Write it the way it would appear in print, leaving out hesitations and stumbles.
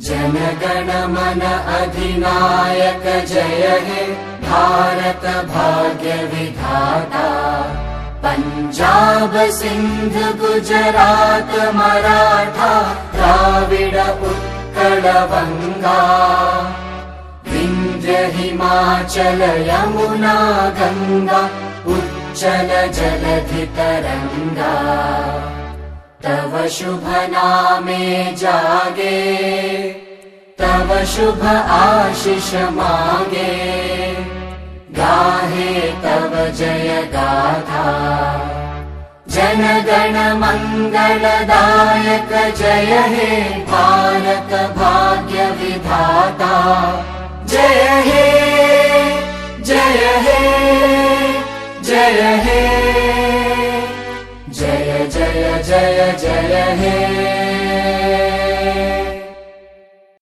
जनगण मन अधिनायक जय हे भारत भाग्य विधाता। पंजाब सिंध गुजरात मराठा द्राविड उत्कल बंगा। विंध्य हिमाचल यमुना गंगा उच्चल जलधि तरंगा। तव शुभ नामे जागे तव शुभ आशीष मागे। गाहे तव जय गाथा जनगण मंगलदायक जय हे भारत भाग्य विधाता। जय हे जय हे जय हे जय जय जय जय हे।